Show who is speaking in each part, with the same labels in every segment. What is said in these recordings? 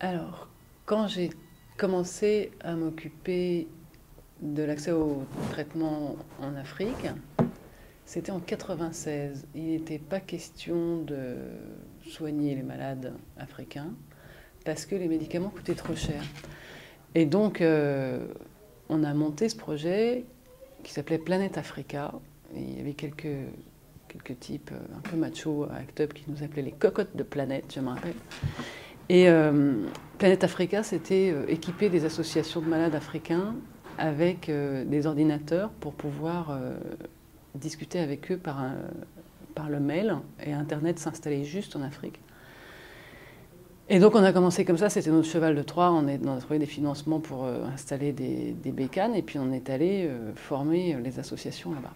Speaker 1: Alors, quand j'ai commencé à m'occuper de l'accès au traitement en Afrique, c'était en 96. Il n'était pas question de soigner les malades africains parce que les médicaments coûtaient trop cher. Et donc, on a monté ce projet qui s'appelait Planète Africa. Et il y avait quelques types un peu machos à ACT UP qui nous appelaient les cocottes de planète, je me rappelle. Et Planète Africa, c'était équiper des associations de malades africains avec des ordinateurs pour pouvoir discuter avec eux par le mail, et Internet s'installait juste en Afrique. Et donc on a commencé comme ça, c'était notre cheval de Troie, on a trouvé des financements pour installer des bécanes, et puis on est allé former les associations là-bas.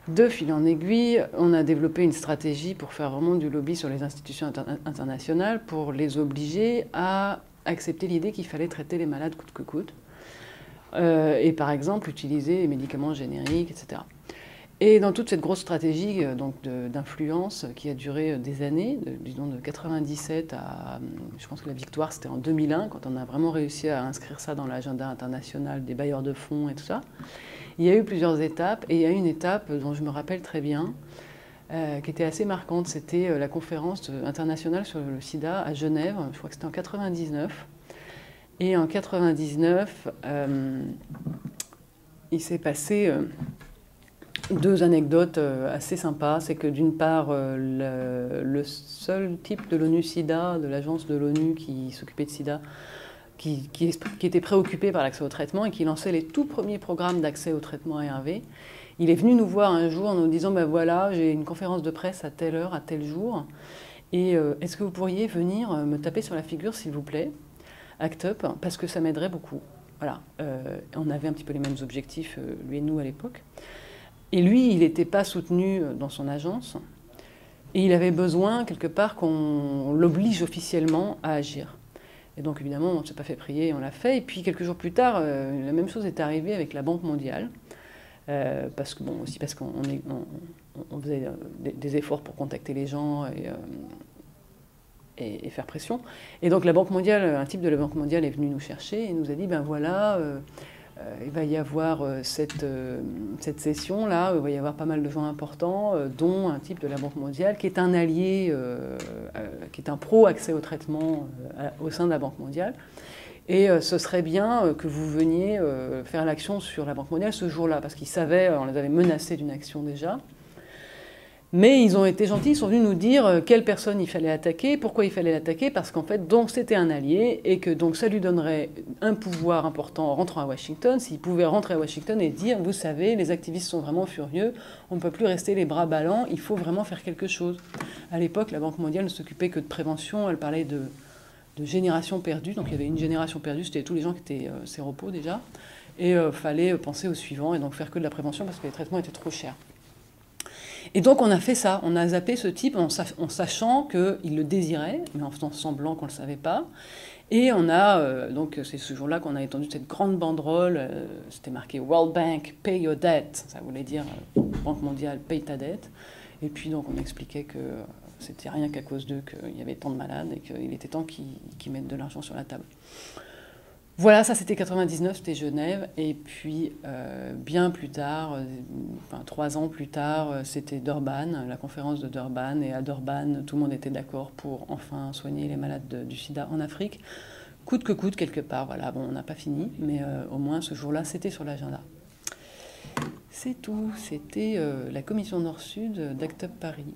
Speaker 1: De fil en aiguille, on a développé une stratégie pour faire vraiment du lobby sur les institutions internationales pour les obliger à accepter l'idée qu'il fallait traiter les malades coûte que coûte. Et par exemple, utiliser les médicaments génériques, etc. Et dans toute cette grosse stratégie d'influence qui a duré des années, disons de 97 à, je pense que la victoire c'était en 2001, quand on a vraiment réussi à inscrire ça dans l'agenda international des bailleurs de fonds et tout ça, il y a eu plusieurs étapes, et il y a une étape dont je me rappelle très bien, qui était assez marquante, c'était la conférence internationale sur le sida à Genève, je crois que c'était en 99. Et en 99, il s'est passé deux anecdotes assez sympas. C'est que d'une part, le seul type de l'ONU-SIDA, de l'agence de l'ONU qui s'occupait de SIDA, qui était préoccupé par l'accès au traitement et qui lançait les tout premiers programmes d'accès au traitement ARV, il est venu nous voir un jour en nous disant ben voilà, j'ai une conférence de presse à telle heure, à tel jour, et est-ce que vous pourriez venir me taper sur la figure, s'il vous plaît, ACT UP, parce que ça m'aiderait beaucoup. Voilà. On avait un petit peu les mêmes objectifs, lui et nous, à l'époque. Et lui, il n'était pas soutenu dans son agence, et il avait besoin, quelque part, qu'on l'oblige officiellement à agir. Et donc, évidemment, on ne s'est pas fait prier, on l'a fait. Et puis, quelques jours plus tard, la même chose est arrivée avec la Banque mondiale, parce qu'on faisait des efforts pour contacter les gens et faire pression. Et donc, la Banque mondiale, un type de la Banque mondiale est venu nous chercher et nous a dit, ben voilà, il va y avoir cette session-là, il va y avoir pas mal de gens importants, dont un type de la Banque mondiale qui est un allié, qui est un pro-accès au traitement au sein de la Banque mondiale. Et ce serait bien que vous veniez faire l'action sur la Banque mondiale ce jour-là, parce qu'ils savaient, on les avait menacés d'une action déjà. Mais ils ont été gentils, ils sont venus nous dire quelle personne il fallait attaquer, pourquoi il fallait l'attaquer, parce qu'en fait, donc c'était un allié, et que donc ça lui donnerait un pouvoir important en rentrant à Washington, s'il pouvait rentrer à Washington et dire, vous savez, les activistes sont vraiment furieux, on ne peut plus rester les bras ballants, il faut vraiment faire quelque chose. À l'époque, la Banque mondiale ne s'occupait que de prévention, elle parlait de génération perdue, donc il y avait une génération perdue, c'était tous les gens qui étaient séropos déjà, et il fallait penser au suivant, et donc faire que de la prévention, parce que les traitements étaient trop chers. Et donc on a fait ça, on a zappé ce type en sachant qu'il le désirait, mais en faisant semblant qu'on ne le savait pas. Et on a, donc c'est ce jour-là qu'on a étendu cette grande banderole, c'était marqué World Bank, pay your debt, ça voulait dire Banque mondiale, paye ta dette. Et puis donc on expliquait que c'était rien qu'à cause d'eux qu'il y avait tant de malades et qu'il était temps qu'ils mettent de l'argent sur la table. Voilà, ça c'était 99, c'était Genève, et puis bien plus tard, enfin 3 ans plus tard, c'était Durban, la conférence de Durban, et à Durban, tout le monde était d'accord pour enfin soigner les malades du sida en Afrique, coûte que coûte quelque part, voilà, bon on n'a pas fini, mais au moins ce jour-là c'était sur l'agenda. C'est tout, c'était la commission Nord-Sud d'ACT UP Paris.